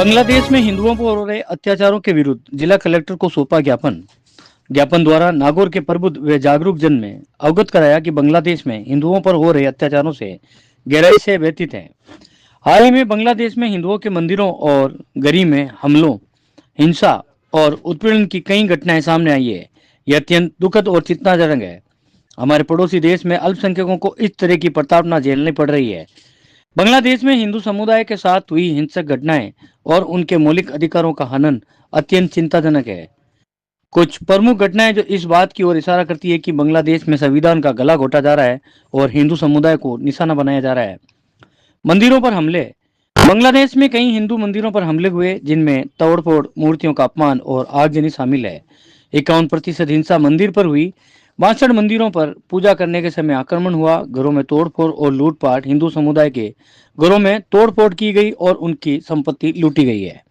बांग्लादेश में हिंदुओं पर हो रहे अत्याचारों के विरुद्ध जिला कलेक्टर को सौंपा ज्ञापन द्वारा नागौर के प्रबुद्ध व जागरूक जन में अवगत कराया कि बांग्लादेश में हिंदुओं पर हो रहे अत्याचारों से गहराई से व्यथित है। हाल ही में बांग्लादेश में हिंदुओं के मंदिरों और गरी में हमलों, हिंसा और उत्पीड़न की कई घटनाएं सामने आई है। यह अत्यंत दुखद और चिंताजनक है। हमारे पड़ोसी देश में अल्पसंख्यकों को इस तरह की प्रताड़ना झेलनी पड़ रही है। बांग्लादेश में हिंदू समुदाय के साथ हुई हिंसक घटनाएं और उनके मौलिक अधिकारों का हनन अत्यंत चिंताजनक है। कुछ प्रमुख घटनाएं जो इस बात की ओर इशारा करती है कि बांग्लादेश में संविधान का गला घोटा जा रहा है और हिंदू समुदाय को निशाना बनाया जा रहा है। मंदिरों पर हमले। बांग्लादेश में कई हिंदू मंदिरों पर हमले हुए, जिनमें तोड़फोड़, मूर्तियों का अपमान और आगजनी शामिल है। 51% हिंसा मंदिर पर हुई। 62 मंदिरों पर पूजा करने के समय आक्रमण हुआ। घरों में तोड़फोड़ और लूटपाट। हिंदू समुदाय के घरों में तोड़फोड़ की गई और उनकी संपत्ति लूटी गई है।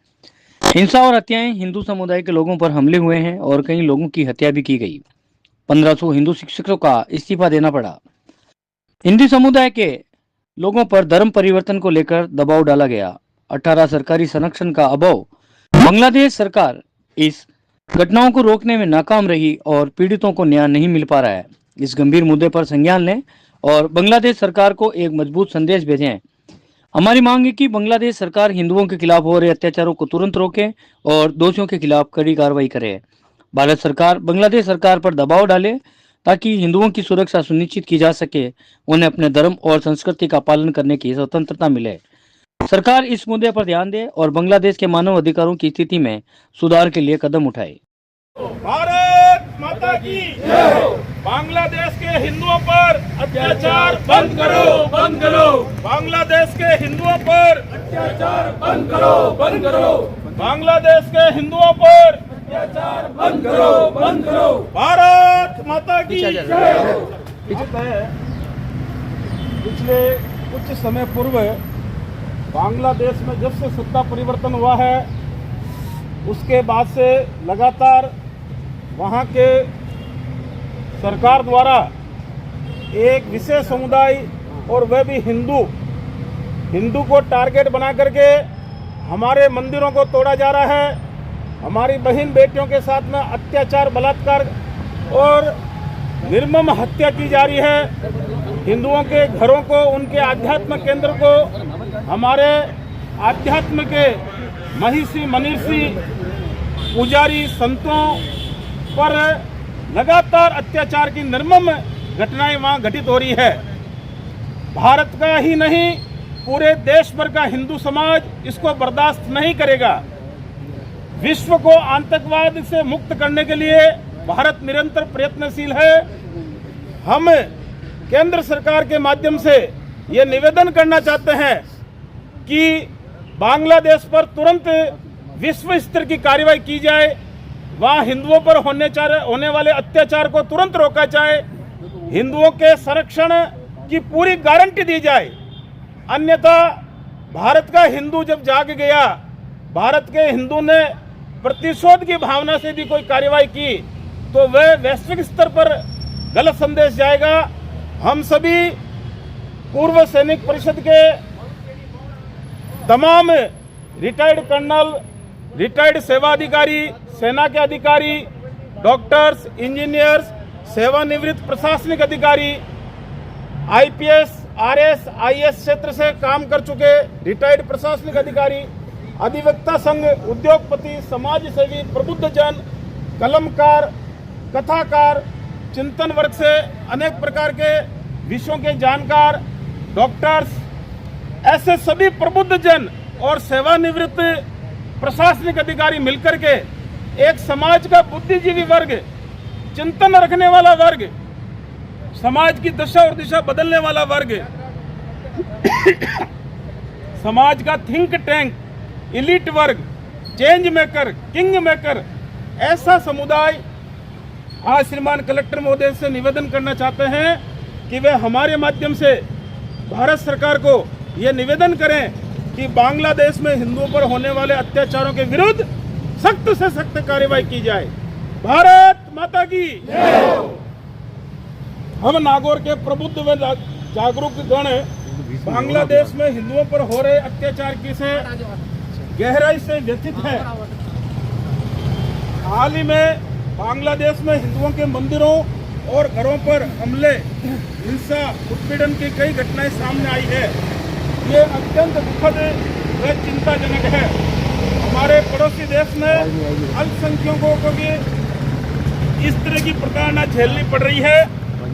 हिंसा और हत्याएं। हिंदू समुदाय के लोगों पर हमले हुए हैं और कई लोगों की हत्या भी की गई। 1500 हिंदू शिक्षकों का इस्तीफा देना पड़ा। हिंदू समुदाय के लोगों पर धर्म परिवर्तन को लेकर दबाव डाला गया। 18 सरकारी संरक्षण का अभाव। बांग्लादेश सरकार इस घटनाओं को रोकने में नाकाम रही और पीड़ितों को न्याय नहीं मिल पा रहा है। इस गंभीर मुद्दे पर संज्ञान लें और बांग्लादेश सरकार को एक मजबूत संदेश भेजें। हमारी मांग है कि बांग्लादेश सरकार हिंदुओं के खिलाफ हो रहे अत्याचारों को तुरंत रोके और दोषियों के खिलाफ कड़ी कार्रवाई करे। भारत सरकार बांग्लादेश सरकार पर दबाव डाले ताकि हिंदुओं की सुरक्षा सुनिश्चित की जा सके, उन्हें अपने धर्म और संस्कृति का पालन करने की स्वतंत्रता मिले। सरकार इस मुद्दे पर ध्यान दे और बांग्लादेश के मानव अधिकारों की स्थिति में सुधार के लिए कदम उठाए। भारत माता की जय हो। बांग्लादेश के हिंदुओं पर अत्याचार बंद करो, बंद करो। बांग्लादेश के हिंदुओं पर अत्याचार बंद करो, बंद करो। बांग्लादेश के हिंदुओं पर अत्याचार बंद करो, बंद करो। भारत माता की जय हो। पिछले कुछ समय पूर्व बांग्लादेश में जब से सत्ता परिवर्तन हुआ है, उसके बाद से लगातार वहाँ के सरकार द्वारा एक विशेष समुदाय और वह भी हिंदू को टारगेट बना करके हमारे मंदिरों को तोड़ा जा रहा है। हमारी बहन बेटियों के साथ में अत्याचार, बलात्कार और निर्मम हत्या की जा रही है। हिंदुओं के घरों को, उनके आध्यात्म केंद्र को, हमारे आध्यात्म के महिषी, मनीषी, पुजारी, संतों पर लगातार अत्याचार की निर्मम घटनाएं वहां घटित हो रही है। भारत का ही नहीं, पूरे देश भर का हिंदू समाज इसको बर्दाश्त नहीं करेगा। विश्व को आतंकवाद से मुक्त करने के लिए भारत निरंतर प्रयत्नशील है। हम केंद्र सरकार के माध्यम से ये निवेदन करना चाहते हैं कि बांग्लादेश पर तुरंत विश्व स्तर की कार्रवाई की जाए, वहाँ हिंदुओं पर होने वाले अत्याचार को तुरंत रोका जाए, हिंदुओं के संरक्षण की पूरी गारंटी दी जाए। अन्यथा भारत का हिंदू जब जाग गया, भारत के हिंदू ने प्रतिशोध की भावना से भी कोई कार्रवाई की तो वह वैश्विक स्तर पर गलत संदेश जाएगा। हम सभी पूर्व सैनिक परिषद के तमाम रिटायर्ड कर्नल, रिटायर्ड सेवा अधिकारी, सेना के अधिकारी, डॉक्टर्स, इंजीनियर्स, सेवानिवृत्त प्रशासनिक अधिकारी, आईपीएस, आरएस, आईएएस क्षेत्र से काम कर चुके रिटायर्ड प्रशासनिक अधिकारी, अधिवक्ता संघ, उद्योगपति, समाज सेवी, प्रबुद्ध जन, कलमकार, कथाकार, चिंतन वर्ग से अनेक प्रकार के विषयों के जानकार, डॉक्टर्स, ऐसे सभी प्रबुद्ध जन और सेवानिवृत्त प्रशासनिक अधिकारी मिलकर के एक समाज का बुद्धिजीवी वर्ग, चिंतन रखने वाला वर्ग, समाज की दशा और दिशा बदलने वाला वर्ग, समाज का थिंक टैंक, इलीट वर्ग, चेंज मेकर, किंग मेकर, ऐसा समुदाय आज श्रीमान कलेक्टर महोदय से निवेदन करना चाहते हैं कि वे हमारे माध्यम से भारत सरकार को ये निवेदन करें कि बांग्लादेश में हिंदुओं पर होने वाले अत्याचारों के विरुद्ध सख्त से सख्त कार्रवाई की जाए। भारत माता की जय हो। हम नागौर के प्रबुद्ध व जागरूक गण बांग्लादेश में हिंदुओं पर हो रहे अत्याचार की से गहराई से व्यथित है। हाल ही में बांग्लादेश में हिंदुओं के मंदिरों और घरों पर हमले, हिंसा, उत्पीड़न की कई घटनाएं सामने आई है। ये अत्यंत दुखद व चिंताजनक है। हमारे पड़ोसी देश में अल्पसंख्यकों को भी इस तरह की प्रताड़ना झेलनी पड़ रही है।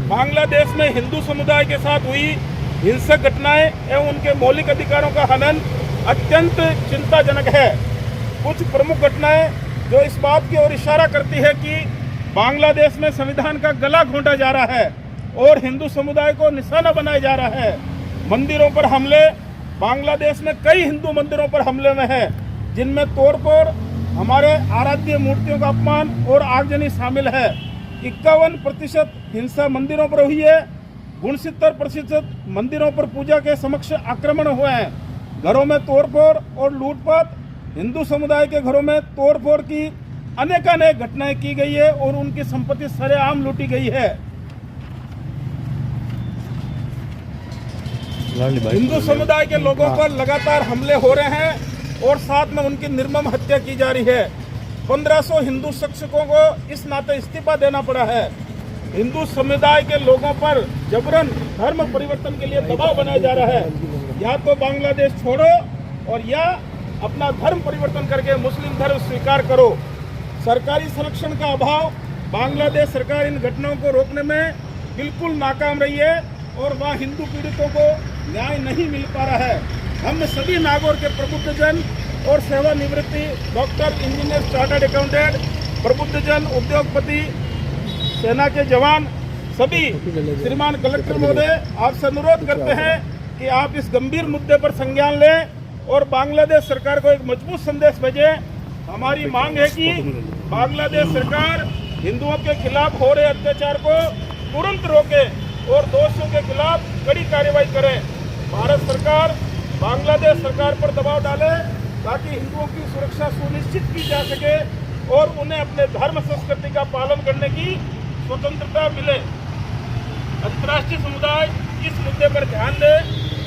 बांग्लादेश में हिंदू समुदाय के साथ हुई हिंसक घटनाएं एवं उनके मौलिक अधिकारों का हनन अत्यंत चिंताजनक है। कुछ प्रमुख घटनाएं जो इस बात की ओर इशारा करती है कि बांग्लादेश में संविधान का गला घोंटा जा रहा है और हिंदू समुदाय को निशाना बनाया जा रहा है। मंदिरों पर हमले, बांग्लादेश में कई हिंदू मंदिरों पर हमले में है, जिनमें तोड़फोड़, हमारे आराध्य मूर्तियों का अपमान और आगजनी शामिल है। 51% हिंसा मंदिरों पर हुई है। 69% मंदिरों पर पूजा के समक्ष आक्रमण हुए हैं। घरों में तोड़फोड़ और लूटपाट, हिंदू समुदाय के घरों में तोड़फोड़ की अनेकानेक घटनाएं की गई है और उनकी संपत्ति सरेआम लूटी गई है। हिंदू समुदाय के लोगों पर लगातार हमले हो रहे हैं और साथ में उनकी निर्मम हत्या की जा रही है। 1500 हिंदू शिक्षकों को इस नाते इस्तीफा देना पड़ा है। हिंदू समुदाय के लोगों पर जबरन धर्म परिवर्तन के लिए दबाव बनाया जा रहा है। या तो बांग्लादेश छोड़ो और या अपना धर्म परिवर्तन करके मुस्लिम धर्म स्वीकार करो। सरकारी संरक्षण का अभाव, बांग्लादेश सरकार इन घटनाओं को रोकने में बिल्कुल नाकाम रही है और वहाँ हिंदू पीड़ितों को न्याय नहीं मिल पा रहा है। हम सभी नागौर के प्रबुद्धजन और सेवानिवृत्ति डॉक्टर, इंजीनियर, चार्टर्ड अकाउंटेंट, प्रबुद्धजन, उद्योगपति, सेना के जवान, सभी श्रीमान कलेक्टर महोदय आपसे अनुरोध करते हैं कि आप इस गंभीर मुद्दे पर संज्ञान लें और बांग्लादेश सरकार को एक मजबूत संदेश भेजें। हमारी मांग है कि बांग्लादेश सरकार हिंदुओं के खिलाफ हो रहे अत्याचार को तुरंत रोके और दोषियों के खिलाफ कड़ी कार्रवाई करे। भारत सरकार बांग्लादेश सरकार पर दबाव डाले ताकि हिंदुओं की सुरक्षा सुनिश्चित की जा सके और उन्हें अपने धर्म संस्कृति का पालन करने की स्वतंत्रता मिले। अंतर्राष्ट्रीय समुदाय इस मुद्दे पर ध्यान दे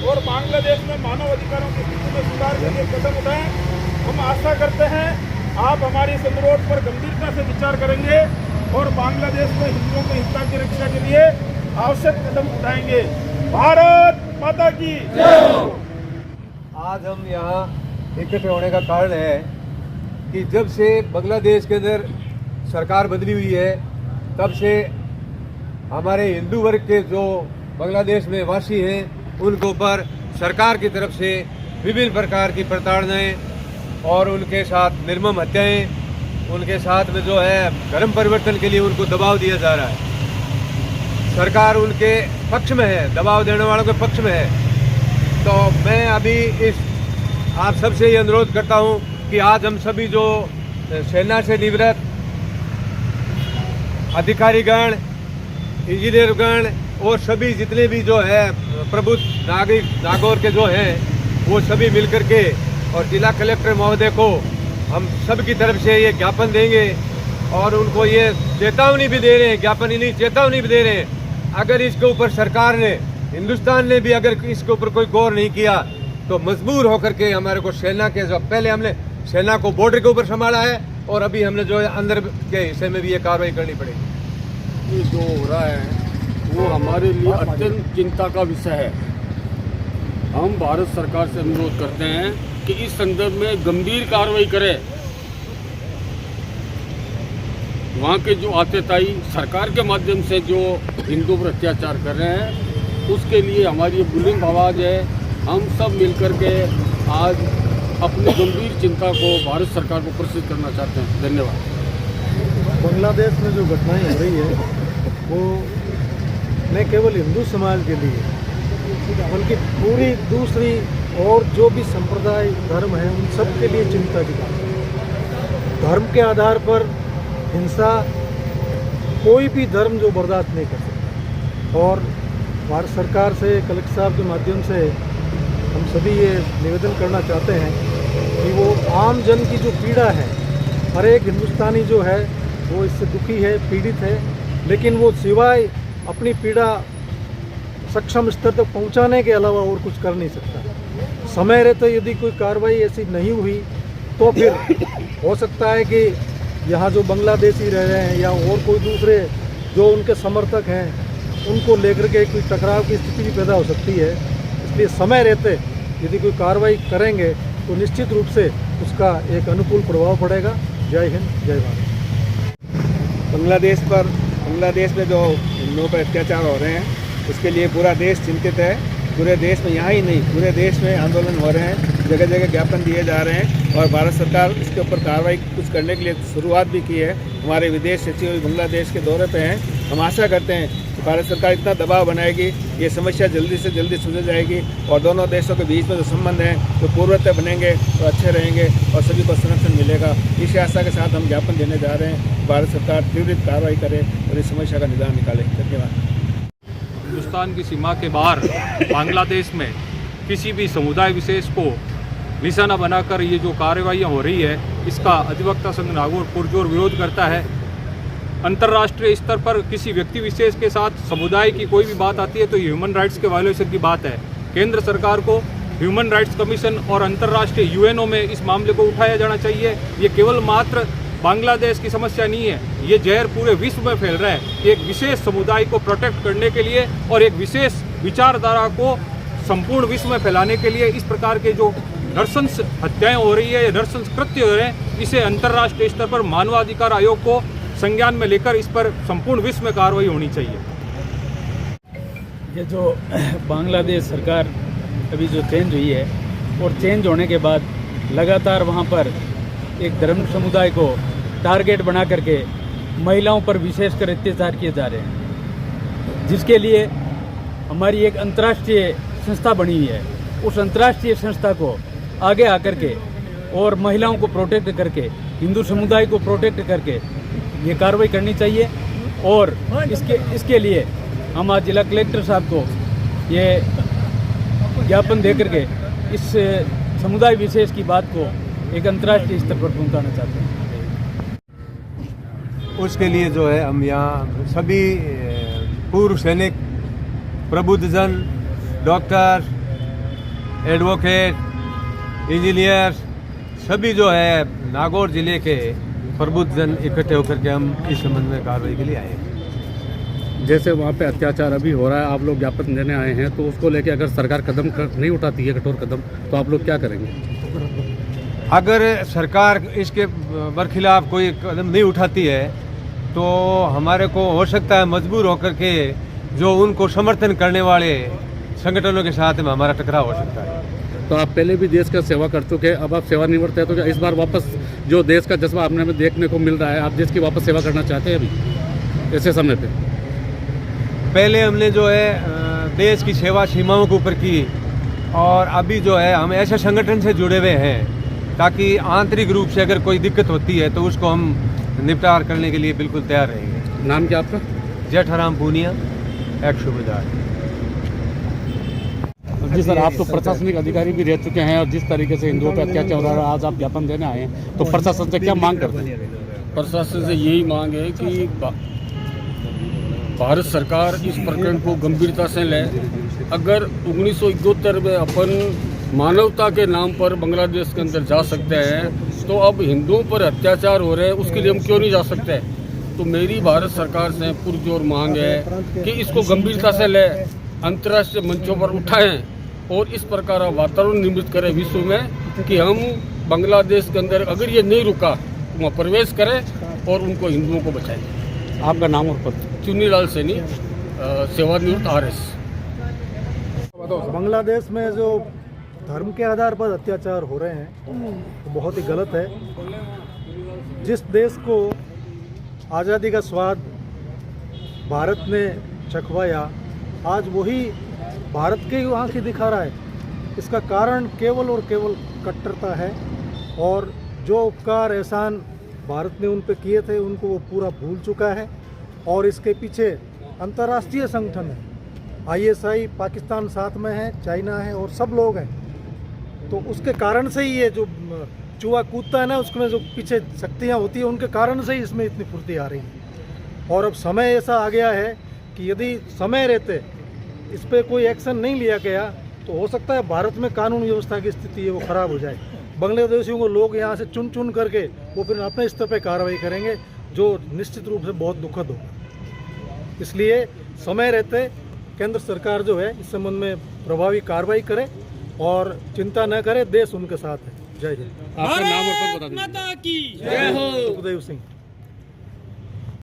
और बांग्लादेश में मानव अधिकारों की स्थिति में सुधार के लिए कदम उठाएं। हम आशा करते हैं आप हमारे इस अनुरोध पर गंभीरता से विचार करेंगे और बांग्लादेश में हिंदुओं के हितों की रक्षा के लिए आवश्यक कदम उठाएंगे। भारत माता की जय हो। आज हम यहाँ इकट्ठे होने का कारण है कि जब से बांग्लादेश के अंदर सरकार बदली हुई है तब से हमारे हिंदू वर्ग के जो बांग्लादेश में वासी हैं उनको पर सरकार की तरफ से विभिन्न प्रकार की प्रताड़नाएं और उनके साथ निर्मम हत्याएं, उनके साथ में जो है धर्म परिवर्तन के लिए उनको दबाव दिया जा रहा है। सरकार उनके पक्ष में है, दबाव देने वालों के पक्ष में है। तो मैं अभी इस आप सबसे ये अनुरोध करता हूं कि आज हम सभी जो सेना से निवृत्त अधिकारीगण, इंजीनियरगण और सभी जितने भी जो है प्रबुद्ध नागरिक नागौर के जो हैं वो सभी मिलकर के और जिला कलेक्टर महोदय को हम सब की तरफ से ये ज्ञापन देंगे और उनको ये चेतावनी भी दे रहे हैं, ज्ञापन ही नहीं चेतावनी भी दे रहे हैं। अगर इसके ऊपर सरकार ने, हिंदुस्तान ने भी अगर इसके ऊपर कोई गौर नहीं किया तो मजबूर होकर के हमारे को सेना के जो पहले हमने सेना को बॉर्डर के ऊपर संभाला है और अभी हमने जो है अंदर के हिस्से में भी ये कार्रवाई करनी पड़ेगी। ये जो हो रहा है वो हमारे लिए अत्यंत चिंता का विषय है। हम भारत सरकार से अनुरोध करते हैं कि इस संदर्भ में गंभीर कार्रवाई करे। वहाँ के जो आतताई सरकार के माध्यम से जो हिंदुओं पर अत्याचार कर रहे हैं उसके लिए हमारी बुलंद आवाज़ है। हम सब मिलकर के आज अपनी गंभीर चिंता को भारत सरकार को प्रस्तुत करना चाहते हैं। धन्यवाद। बांग्लादेश में जो घटनाएं हो रही है वो न केवल हिंदू समाज के लिए बल्कि पूरी दूसरी और जो भी संप्रदाय धर्म है उन सब के लिए चिंता की बात है। धर्म के आधार पर हिंसा कोई भी धर्म जो बर्दाश्त नहीं कर सकता और भारत सरकार से, कलेक्टर साहब के माध्यम से हम सभी ये निवेदन करना चाहते हैं कि वो आम जन की जो पीड़ा है, हर एक हिंदुस्तानी जो है वो इससे दुखी है, पीड़ित है, लेकिन वो सिवाय अपनी पीड़ा सक्षम स्तर तक पहुंचाने के अलावा और कुछ कर नहीं सकता। समय रहते यदि कोई कार्रवाई ऐसी नहीं हुई तो फिर हो सकता है कि यहाँ जो बांग्लादेशी रह रहे हैं या और कोई दूसरे जो उनके समर्थक हैं उनको लेकर के कोई टकराव की स्थिति भी पैदा हो सकती है। इसलिए समय रहते यदि कोई कार्रवाई करेंगे तो निश्चित रूप से उसका एक अनुकूल प्रभाव पड़ेगा। जय हिंद, जय भारत। बांग्लादेश में जो हिंदुओं पर अत्याचार हो रहे हैं उसके लिए पूरा देश चिंतित है। पूरे देश में, यहाँ ही नहीं पूरे देश में आंदोलन हो रहे हैं, जगह जगह ज्ञापन दिए जा रहे हैं और भारत सरकार इसके ऊपर कार्रवाई कुछ करने के लिए शुरुआत भी की है। हमारे विदेश सचिव बांग्लादेश के दौरे पे हैं। हम आशा करते हैं कि भारत सरकार इतना दबाव बनाएगी, ये समस्या जल्दी से जल्दी सुलझ जाएगी और दोनों देशों के बीच में जो संबंध हैं वो पूर्वतः बनेंगे और अच्छे रहेंगे और सभी को संरक्षण मिलेगा। इस आशा के साथ हम ज्ञापन देने जा रहे हैं। भारत सरकार त्वरित कार्रवाई करे और इस समस्या का निदान निकाले। धन्यवाद। हिंदुस्तान की सीमा के बाहर बांग्लादेश में किसी भी समुदाय विशेष को निशाना बनाकर ये जो कार्रवाइयाँ हो रही है इसका अधिवक्ता संघ नागौर पुरजोर विरोध करता है। अंतर्राष्ट्रीय स्तर पर किसी व्यक्ति विशेष के साथ समुदाय की कोई भी बात आती है तो ये ह्यूमन राइट्स के वायलेशन की बात है। केंद्र सरकार को ह्यूमन राइट्स कमीशन और अंतर्राष्ट्रीय यूएनओ में इस मामले को उठाया जाना चाहिए। ये केवल मात्र बांग्लादेश की समस्या नहीं है, ये जहर पूरे विश्व में फैल रहा है। एक विशेष समुदाय को प्रोटेक्ट करने के लिए और एक विशेष विचारधारा को संपूर्ण विश्व में फैलाने के लिए इस प्रकार के जो नृशंस हत्याएं हो रही है, नृशंस कृत्य हो रहे हैं, इसे अंतर्राष्ट्रीय स्तर पर मानवाधिकार आयोग को संज्ञान में लेकर इस पर संपूर्ण विश्व में कार्रवाई होनी चाहिए। ये जो बांग्लादेश सरकार अभी जो चेंज हुई है और चेंज होने के बाद लगातार वहाँ पर एक धर्म समुदाय को टारगेट बना करके महिलाओं पर विशेषकर अत्याचार किए जा रहे हैं, जिसके लिए हमारी एक अंतर्राष्ट्रीय संस्था बनी हुई है। उस अंतर्राष्ट्रीय संस्था को आगे आकर के और महिलाओं को प्रोटेक्ट करके, हिंदू समुदाय को प्रोटेक्ट करके ये कार्रवाई करनी चाहिए। और इसके लिए हम आज जिला कलेक्टर साहब को ये ज्ञापन दे करके इस समुदाय विशेष की बात को एक अंतर्राष्ट्रीय स्तर पर पहुंचाना चाहते हैं। उसके लिए जो है हम यहाँ सभी पूर्व सैनिक, प्रबुद्धजन, डॉक्टर, एडवोकेट, इंजीनियर, सभी जो है नागौर जिले के प्रबुद्धजन इकट्ठे होकर के हम इस संबंध में कार्रवाई के लिए आए हैं। जैसे वहाँ पे अत्याचार अभी हो रहा है, आप लोग ज्ञापन देने आए हैं, तो उसको लेके अगर सरकार कदम नहीं उठाती है, कठोर कदम, तो आप लोग क्या करेंगे? अगर सरकार इसके बरखिलाफ कोई कदम नहीं उठाती है तो हमारे को हो सकता है मजबूर होकर के जो उनको समर्थन करने वाले संगठनों के साथ में हमारा टकराव हो सकता है। तो आप पहले भी देश का सेवा कर चुके हैं, अब आप सेवानिवृत्त है, तो क्या इस बार वापस जो देश का जज्बा आपने में देखने को मिल रहा है, आप देश की वापस सेवा करना चाहते हैं अभी ऐसे समय पे? पहले हमने जो है देश की सेवा सीमाओं के ऊपर की और अभी जो है हम ऐसे संगठन से जुड़े हुए हैं ताकि आंतरिक रूप से अगर कोई दिक्कत होती है तो उसको हम निपटार करने के लिए बिल्कुल तैयार रहेंगे। नाम क्या आपका? जेठाराम पूनिया, एक्स सूबेदार। जी सर, आप तो प्रशासनिक अधिकारी भी रह चुके हैं और जिस तरीके से हिंदुओं पर अत्याचार हो रहा है, आज आप ज्ञापन देने आए हैं, तो प्रशासन से क्या मांग करते हैं? प्रशासन से यही मांग है कि भारत सरकार इस प्रकरण को गंभीरता से ले। अगर 1971 में अपन मानवता के नाम पर बांग्लादेश के अंदर जा सकते हैं तो अब हिंदुओं पर अत्याचार हो रहे हैं, उसके लिए हम क्यों नहीं जा सकते? तो मेरी भारत सरकार से पुरजोर मांग है कि इसको गंभीरता से ले, अंतर्राष्ट्रीय मंचों पर उठाएं और इस प्रकार का वातावरण निर्मित करें विश्व में कि हम बांग्लादेश के अंदर अगर ये नहीं रुका तो वहाँ प्रवेश करें और उनको हिंदुओं को बचाएं। आपका नाम और पद? चुन्नीलाल सैनी, सेवानिवृत्त RS। बांग्लादेश में जो धर्म के आधार पर अत्याचार हो रहे हैं तो बहुत ही गलत है। जिस देश को आज़ादी का स्वाद भारत ने चखवाया, आज वही भारत के आंखें दिखा रहा है। इसका कारण केवल और केवल कट्टरता है और जो उपकार एहसान भारत ने उन पे किए थे उनको वो पूरा भूल चुका है। और इसके पीछे अंतर्राष्ट्रीय संगठन है, ISI, पाकिस्तान साथ में है, चाइना है और सब लोग हैं। तो उसके कारण से ही ये जो चूहा कूदता है ना, उसमें जो पीछे शक्तियाँ होती हैं उनके कारण से ही इसमें इतनी फुर्ती आ रही है। और अब समय ऐसा आ गया है कि यदि समय रहते इस पर कोई एक्शन नहीं लिया गया तो हो सकता है भारत में कानून व्यवस्था की स्थिति है वो ख़राब हो जाए। बांग्लादेशियों को लोग यहाँ से चुन चुन करके वो फिर अपने स्तर पे कार्रवाई करेंगे, जो निश्चित रूप से बहुत दुखद होगा। इसलिए समय रहते केंद्र सरकार जो है इस संबंध में प्रभावी कार्रवाई करे और चिंता न करे, देश उनके साथ है। जय हिंद। आपका नाम और पद बता दीजिए। सुखदेव सिंह।